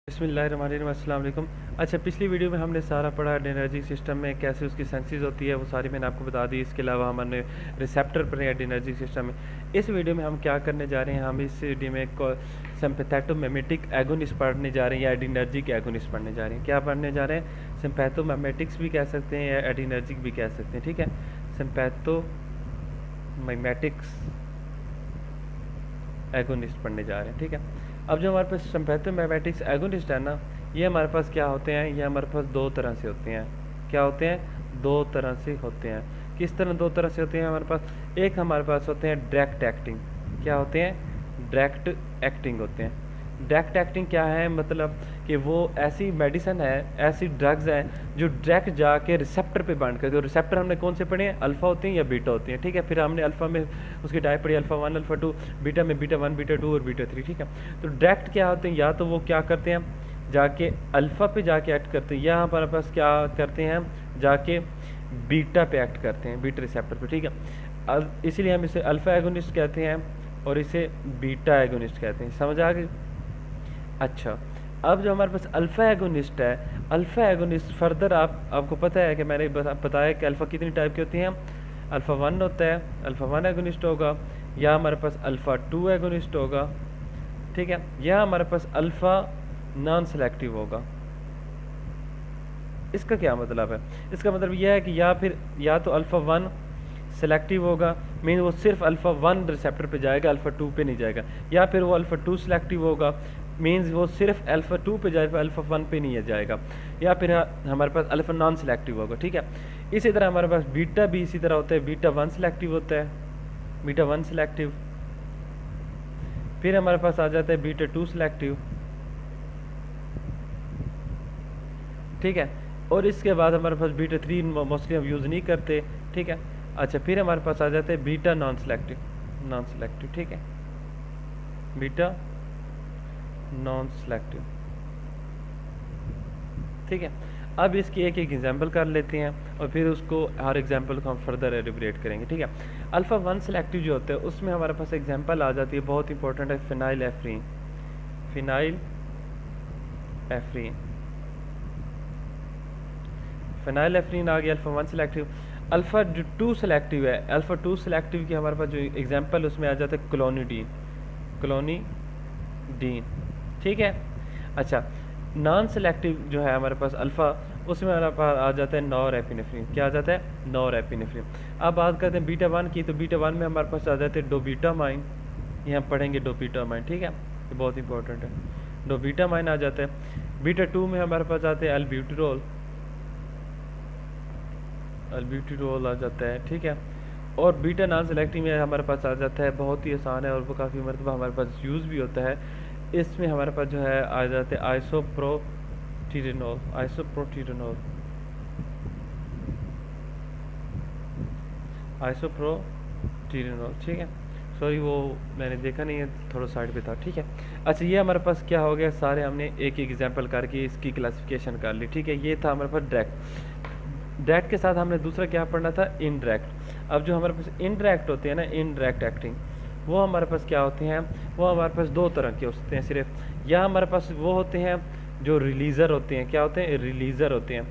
बिस्मिल्लाहिर्रहमानिर्रहीम, अस्सलाम वालेकुम। अच्छा, पिछली वीडियो में हमने सारा पढ़ा एडिनर्जिक सिस्टम में कैसे उसकी सेंसिस होती है, वो सारी मैंने आपको बता दी। इसके अलावा हमने रिसेप्टर पढ़े एडिनर्जिक सिस्टम में। इस वीडियो में हम क्या करने जा रहे हैं, हम इस वीडियो में सिम्पैथोमिमेटिक एगोनिस्ट पढ़ने जा रहे हैं या एडिनर्जिक एगोनिस्ट पढ़ने जा रहे हैं। क्या पढ़ने जा रहे हैं? सिम्पैथोमिमेटिक्स भी कह सकते हैं या एडिनर्जिक भी कह सकते हैं। ठीक है, सिम्पैथोमिमेटिक्स एगोनिस्ट पढ़ने जा रहे हैं। ठीक है, अब जो हमारे पास सिम्पैथोमिमेटिक्स एगोनिस्ट है ना, ये हमारे पास क्या होते हैं, ये हमारे पास दो तरह से होते हैं। क्या होते हैं? दो तरह से होते हैं। किस तरह दो तरह से होते हैं हमारे पास? एक हमारे पास होते हैं डायरेक्ट एक्टिंग। क्या होते हैं? डायरेक्ट एक्टिंग होते हैं। डायरेक्ट एक्टिंग क्या है? मतलब कि वो ऐसी मेडिसिन है, ऐसी ड्रग्स हैं जो डायरेक्ट जाके रिसेप्टर पे बाइंड करती है। और रिसेप्टर हमने कौन से पढ़े हैं? अल्फ़ा होते हैं या बीटा होते हैं। ठीक है, फिर हमने अल्फ़ा में उसकी टाइप पढ़ी, अल्फ़ा 1 अल्फ़ा 2, बीटा में बीटा 1 बीटा 2 और बीटा 3। ठीक है, तो डायरेक्ट क्या होते हैं? या तो वो क्या करते हैं, जाके अल्फ़ा पे जाके एक्ट करते हैं, या हमारे पास क्या करते हैं, जाके बीटा पे एक्ट करते हैं, बीटा रिसेप्टर पे। ठीक है, इसीलिए हम इसे अल्फ़ा एगोनिस्ट कहते हैं और इसे बीटा एगोनिस्ट कहते हैं। समझ आ गई? अच्छा, अब जो हमारे पास अल्फ़ा एगोनिस्ट है, अल्फ़ा एगोनिस्ट फर्दर आपको पता है कि मैंने बताया कि अल्फ़ा कितनी टाइप की होती हैं। अल्फ़ा 1 होता है, अल्फ़ा 1 एगोनिस्ट होगा, या हमारे पास अल्फ़ा 2 एगोनिस्ट होगा। ठीक है, या हमारे पास अल्फ़ा नॉन सेलेक्टिव होगा। इसका क्या मतलब है? इसका मतलब यह है कि या तो अल्फ़ा 1 सेलेक्टिव होगा, मीन वो सिर्फ अल्फ़ा 1 रिसेप्टर पे जाएगा, अल्फ़ा 2 पे नहीं जाएगा, या फिर वो अल्फ़ा 2 सेलेक्टिव होगा, मीन्स वो सिर्फ अल्फ़ा 2 पे जाएगा, अल्फ़ा 1 पे नहीं जाएगा, या फिर हमारे पास अल्फ़ा नॉन सेलेक्टिव होगा। ठीक है, इसी तरह हमारे पास बीटा भी इसी तरह होता है। बीटा 1 सेलेक्टिव होता है, बीटा 1 सेलेक्टिव। फिर हमारे पास आ जाता है बीटा 2 सेलेक्टिव। ठीक है, और इसके बाद हमारे पास बीटा 3 मोस्टली हम यूज़ नहीं करते। ठीक है, अच्छा, फिर हमारे पास आ जाते हैं beta non selective, non selective. ठीक है, बीटा नॉन सेलेक्टिव। ठीक है, अब इसकी एक एक एग्जांपल कर लेते हैं और फिर उसको हर एग्जांपल को हम फर्दर एलिब्रेट करेंगे। ठीक है, अल्फ़ा 1 सेलेक्टिव जो होता है उसमें हमारे पास एग्जांपल आ जाती है, बहुत इंपॉर्टेंट है, फिनाइल एफ्रीन। फिनाइल एफ्रीन, फिनाइल एफ्रीन आ गया अल्फ़ा 1 सेलेक्टिव। अल्फ़ा 2 सेलेक्टिव है, अल्फ़ा 2 सेलेक्टिव की हमारे पास जो एग्जांपल उसमें आ जाता है क्लोनिडीन, क्लोनिडीन। ठीक है, अच्छा, नॉन सेलेक्टिव जो है हमारे पास अल्फ़ा, उसमें हमारे पास आ जाता है नॉर एपिनेफ्रिन। क्या आ जाता है? Nor epinephrine. अब बात करते हैं बीटा 1 की, तो बीटा 1 में हमारे पास आ जाते हैं डोबीटामाइन। ये हम पढ़ेंगे डोबीटामाइन। ठीक है, ये बहुत इंपॉर्टेंट है, डोबीटामाइन आ जाता है। बीटा 2 में हमारे पास आते हैं अल्ब्यूटिरोल, अल्ब्यूटिरोल आ जाता है। ठीक है, और बीटा नॉन सेलेक्टिव में हमारे पास आ जाता है, बहुत ही आसान है और वो काफ़ी मरतबा हमारे पास यूज़ भी होता है। इसमें हमारे पास जो है आ जाते हैं आइसोप्रोटीरेनॉल, आइसोप्रोटीरेनॉल, आइसोप्रोटीरेनॉल। ठीक है, सॉरी वो मैंने देखा नहीं है, थोड़ा साइड पे था। ठीक है, अच्छा, ये हमारे पास क्या हो गया, सारे हमने एक एग्जांपल करके इसकी क्लासिफिकेशन कर ली। ठीक है, ये था हमारे पास डायरेक्ट के साथ हमने दूसरा क्या पढ़ना था, इनडायरेक्ट। अब जो हमारे पास इनडायरेक्ट होते हैं ना, इनडायरेक्ट एक्टिंग, वो हमारे पास क्या होते हैं, वो हमारे पास दो तरह के होते हैं सिर्फ। या हमारे पास वो होते हैं जो रिलीज़र होते हैं। क्या होते हैं? रिलीज़र होते हैं।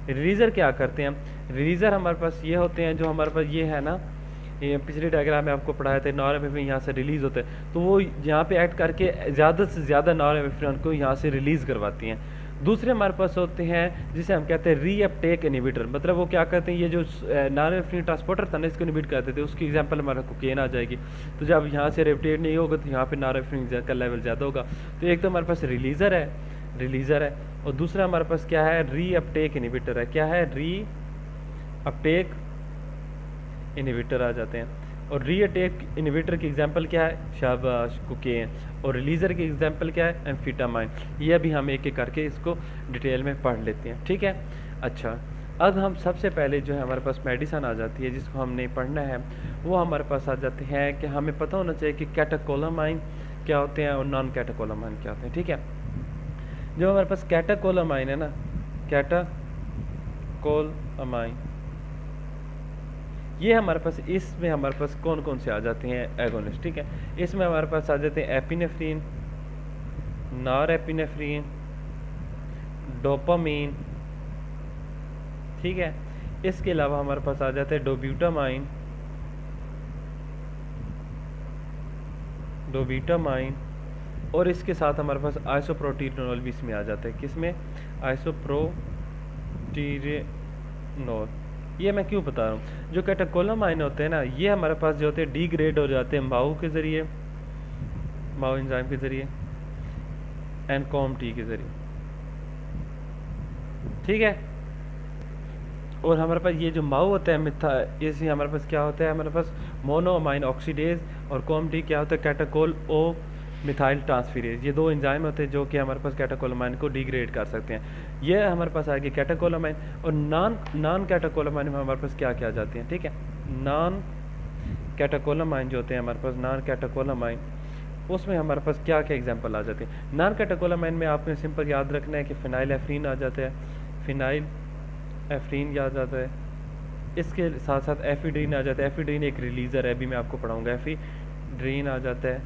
रिलीज़र क्या करते हैं? रिलीज़र हमारे पास ये होते हैं, जो हमारे पास ये है ना, ये पिछले डायग्राम में आपको पढ़ाया था, नॉरएपिनेफ्रिन यहाँ से रिलीज़ होता है, तो वो यहाँ पे एक्ट करके ज़्यादा से ज़्यादा नॉरएपिनेफ्रिन को यहाँ से रिलीज़ करवाती हैं। दूसरे हमारे पास होते हैं जिसे हम कहते हैं रीअपटेक इनहिबिटर, मतलब वो क्या करते हैं, ये जो नॉरएपिनेफ्रिन ट्रांसपोर्टर था ना, इसको इनहिबिट करते थे। उसकी एग्जांपल हमारा कोकेन आ जाएगी। तो जब यहाँ से रेपटेट नहीं होगा तो यहाँ पे नॉरएपिनेफ्रिन का लेवल ज़्यादा होगा। तो एक तो हमारे पास रिलीज़र है, रिलीज़र है, और दूसरा हमारे पास क्या है, रीअपटेक इनहिबिटर है। क्या है? रीअपटेक इनहिबिटर आ जाते हैं। और रीअटैक इनहिबिटर की एग्जांपल क्या है? शाबाश, कोकेन। और रिलीज़र की एग्जांपल क्या है? एम्फेटामाइन। ये अभी हम एक एक करके इसको डिटेल में पढ़ लेते हैं। ठीक है, अच्छा, अब हम सबसे पहले जो है हमारे पास मेडिसिन आ जाती है जिसको हमने पढ़ना है, वो हमारे पास आ जाते हैं कि हमें पता होना चाहिए कि कैटेकोलामाइन क्या होते हैं और नॉन कैटेकोलामाइन क्या होते हैं। ठीक है, जो हमारे पास कैटेकोलामाइन है ना, कैटेकोलामाइन, ये हमारे पास, इसमें हमारे पास कौन कौन से आ जाते हैं एगोनिस्ट। ठीक है, इसमें हमारे पास आ जाते हैं एपिनेफ्रीन, नॉरएपिनेफ्रीन, डोपामीन, ठीक है। इसके अलावा हमारे पास आ जाते हैं डोब्यूटामाइन, डोब्यूटामाइन, और इसके साथ हमारे पास आइसोप्रोटीनोल भी इसमें आ जाता है। किसमें? आइसोप्रोटीनोल। ये मैं क्यों बता रहा हूँ, जो कैटेकोलामाइन होते हैं ना, ये हमारे पास जो होते हैं डिग्रेड हो जाते हैं माओ के ज़रिए, माओ एंजाइम के ज़रिए एंड कॉम-टी के ज़रिए, ठीक है। और हमारे पास ये जो माओ होता है मिथा, इसी हमारे पास क्या होता है, हमारे पास मोनोअमाइन ऑक्सीडेज, और कॉम-टी क्या होता है, कैटाकोल ओ मिथाइल ट्रांसफेरेज। ये दो एंजाइम होते हैं जो कि हमारे पास कैटाकोलामाइन को डिग्रेड कर सकते हैं। ये हमारे पास आएगी कैटाकोलामाइन। और नॉन कैटाकोलामाइन में हमारे पास क्या क्या आ जाती हैं, ठीक है। नॉन कैटाकोलामाइन जो होते हैं हमारे पास, नॉन कैटाकोलामाइन, उसमें हमारे पास क्या क्या एग्जांपल आ जाते हैं। नॉन कैटाकोलामाइन में आपने सिंपल याद रखना है कि फिनाइल एफ्रीन आ जाता है, फिनाइल एफ्रीन याद आता है। इसके साथ साथ एफिड्रीन आ जाता है। एफिड्रीन एक रिलीज़र है, अभी मैं आपको पढ़ाऊँगा। एफिड्रीन आ जाता है,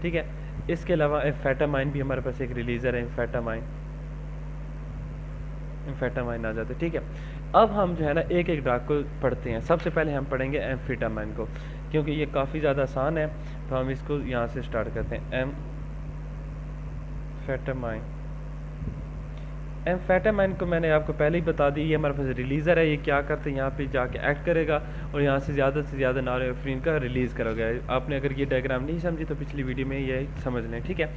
ठीक है। इसके अलावा एम्फेटामाइन भी हमारे पास एक रिलीज़र है, एम्फेटामाइन आ जाता है, ठीक है। अब हम जो है ना एक एक ड्रग को पढ़ते हैं। सबसे पहले हम पढ़ेंगे एम्फेटामाइन को, क्योंकि ये काफ़ी ज़्यादा आसान है, तो हम इसको यहाँ से स्टार्ट करते हैं। एम्फेटामाइन को मैंने आपको पहले ही बता दी, ये हमारे पास रिलीज़र है। ये क्या करते हैं, यहाँ पे जाके एक्ट करेगा और यहाँ से ज़्यादा नॉरएफ्रिन का रिलीज़ करोगे। आपने अगर ये डायग्राम नहीं समझी तो पिछली वीडियो में ये समझ लें, ठीक है।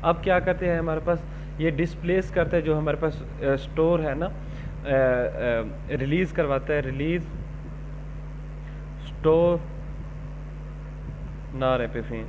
अब क्या करते हैं, हमारे पास ये डिस्प्लेस करते हैं, जो हमारे पास स्टोर है ना, रिलीज़ करवाता है, रिलीज़ स्टोर नॉरएपिनेफ्रिन।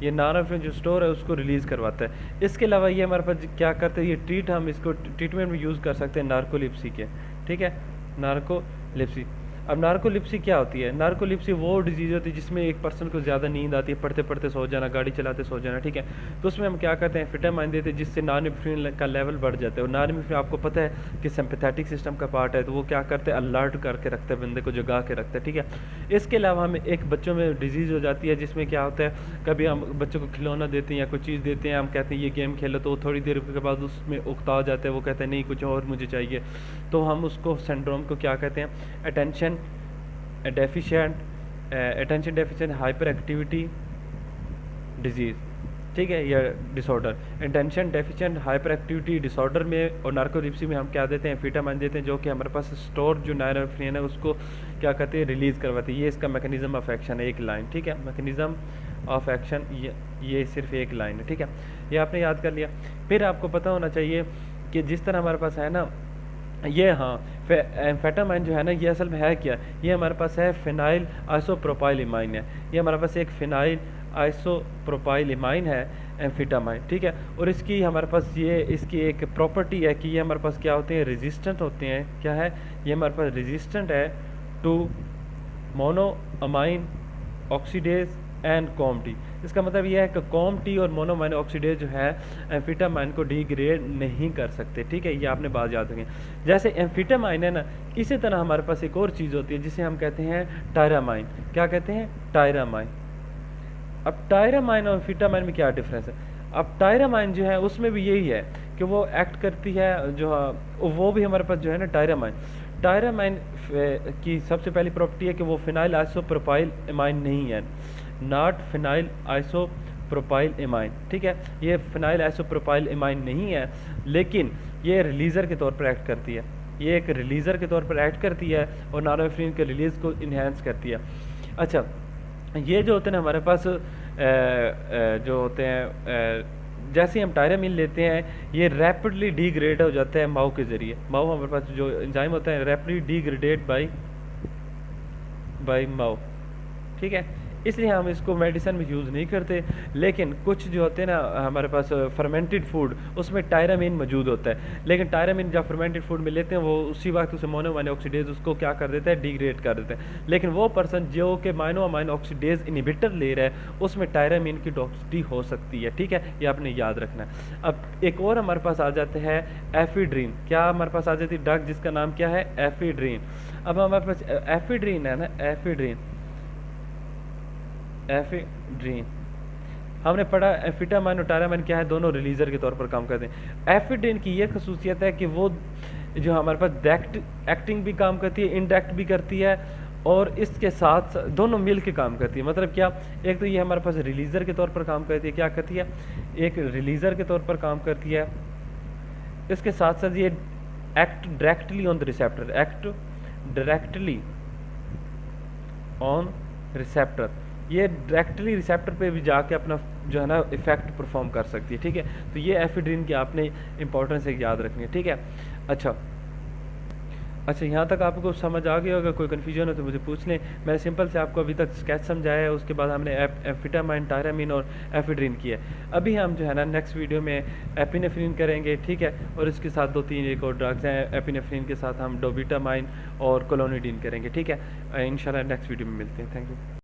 ये नॉरएपिनेफ्रिन जो स्टोर है उसको रिलीज़ करवाता है। इसके अलावा ये हमारे पास क्या करते हैं, ये हम इसको ट्रीटमेंट में यूज़ कर सकते हैं नार्कोलिप्सी के, ठीक है, नार्कोलिप्सी। अब नार्कोलिप्सी क्या होती है? नार्कोलिप्सी वो डिजीज़ होती है जिसमें एक पर्सन को ज़्यादा नींद आती है, पढ़ते पढ़ते सो जाना, गाड़ी चलाते सो जाना, ठीक है। तो उसमें हम क्या करते हैं, एम्फेटामाइन देते हैं, जिससे नॉरएपिनेफ्रिन का लेवल बढ़ जाता है। और नॉरएपिनेफ्रिन आपको पता है कि सिंपैथेटिक सिस्टम का पार्ट है, तो वो क्या करते हैं, अलर्ट करके रखते हैं, बंदे को जगा के रखते हैं, ठीक है। इसके अलावा हमें एक बच्चों में डिजीज़ हो जाती है जिसमें क्या होता है, कभी हम बच्चों को खिलौना देते हैं या कोई चीज़ देते हैं, हम कहते हैं ये गेम खेलो, तो थोड़ी देर के बाद उसमें उकता जाता है, वो कहते हैं नहीं कुछ और मुझे चाहिए। तो हम उसको सिंड्रोम को क्या कहते हैं, attention deficient hyper activity disease, ठीक है, या disorder. Attention deficient hyper activity disorder में और नार्कोलिप्सी में हम क्या देते हैं, एम्फेटामाइन देते हैं, जो कि हमारे पास स्टोर जो नॉरएपिनेफ्रिन है उसको क्या कहते हैं, रिलीज़ करवाती है। ये इसका मैकेनिज्म ऑफ एक्शन है, एक लाइन, ठीक है। मैकेनिज्म ऑफ एक्शन ये सिर्फ एक लाइन है, ठीक है। ये आपने याद कर लिया। फिर आपको पता होना चाहिए कि जिस तरह हमारे पास है ना ये, हाँ, एम्फेटामाइन जो है ना, ये असल में है क्या, ये हमारे पास है फिनाइल आइसोप्रोपाइल इमाइन है। ये हमारे पास एक फिनाइल आइसोप्रोपाइल इमाइन है एम्फेटामाइन, ठीक है। और इसकी हमारे पास ये इसकी एक प्रॉपर्टी है कि ये हमारे पास क्या होते हैं, रेजिस्टेंट होते हैं। क्या है, ये हमारे पास रेजिस्टेंट है to monoamine oxidase and COMT. इसका मतलब यह है कि कॉम-टी और मोनोअमाइन ऑक्सीडेज जो है एम्फेटामाइन को डिग्रेड नहीं कर सकते, ठीक है। ये आपने बात याद रखें। जैसे एम्फेटामाइन है ना, इसी तरह हमारे पास एक और चीज़ होती है जिसे हम कहते हैं टायरामाइन। क्या कहते हैं, टायरामाइन। अब टायरामाइन और एम्फेटामाइन में क्या डिफरेंस है? अब टायरामाइन जो है उसमें भी यही है कि वो एक्ट करती है, जो वो भी हमारे पास जो है ना टायरामाइन की सबसे पहली प्रॉपर्टी है कि वो फिनाइल आइसोप्रोपाइल इमाइन नहीं है, नॉट फिनाइल आइसोप्रोपाइल इमाइन, ठीक है। ये फिनाइल आइसोप्रोपाइल इमाइन नहीं है, लेकिन ये रिलीज़र के तौर पर एक्ट करती है। ये एक रिलीज़र के तौर पर एक्ट करती है और नॉरएपिनेफ्रिन के रिलीज़ को इन्हेंस करती है। अच्छा, ये जो होते हैं हमारे पास जो होते हैं, जैसे हम टायरामिन लेते हैं, ये रैपिडली डिग्रेड हो जाता है माओ के ज़रिए। माओ हमारे पास जो एंजाइम होता है रैपिडली डिग्रेडेड बाय माओ, ठीक है। इसलिए हम इसको मेडिसिन में यूज़ नहीं करते, लेकिन कुछ जो होते हैं ना हमारे पास फर्मेंटेड फूड, उसमें टायरामिन मौजूद होता है। लेकिन टायरामिन जब फर्मेंटेड फूड में लेते हैं, वो उसी वक्त उसे मोनोअमाइन ऑक्सीडेज उसको क्या कर देता है, डिग्रेड कर देते हैं। लेकिन वो पर्सन जो कि मोनोअमाइन ऑक्सीडेज इनहिबिटर ले रहा है, उसमें टायरामिन की टॉक्सिसिटी हो सकती है, ठीक है। ये आपने याद रखना है। अब एक और हमारे पास आ जाते हैं एफिड्रीन। क्या हमारे पास आ जाती है ड्रग जिसका नाम क्या है, एफिड्रीन। अब हमारे पास एफिड्रीन है ना, एफिड्रीन हमने पढ़ा एम्फेटामाइन और टायरामाइन क्या है, दोनों रिलीजर के तौर पर काम करते हैं। एफिड्रिन की ये खसूसियत है कि वो जो हमारे पास डायरेक्ट एक्टिंग भी काम करती है, इनडायरेक्ट भी करती है, और इसके साथ दोनों मिल के काम करती है। मतलब क्या, एक तो ये हमारे पास रिलीजर के तौर पर काम करती है, क्या करती है, एक रिलीजर के तौर पर काम करती है, इसके साथ साथ ये act directly on the receptor, act directly on receptor, ये डायरेक्टली रिसेप्टर पे भी जाके अपना जो है ना इफेक्ट परफॉर्म कर सकती है। ठीक है, तो ये एफिड्रिन की आपने इंपॉर्टेंस एक याद रखनी है। ठीक है, अच्छा यहाँ तक आपको समझ आ गया होगा, कोई कन्फ्यूजन हो तो मुझे पूछ लें। मैंने सिंपल से आपको अभी तक स्केच समझाया है, उसके बाद हमने एम्फेटामाइन, टायरामीन और एफिड्रिन किया है। अभी हम जो है ना नेक्स्ट वीडियो में एपिनेफ्रिन करेंगे। ठीक है, और इसके साथ 2-3 एक और ड्रग्स हैं। एपिनेफ्रिन के साथ हम डोबिटामाइन और क्लोनिडीन करेंगे। ठीक है, इंशाल्लाह नेक्स्ट वीडियो में मिलते हैं। Thank you.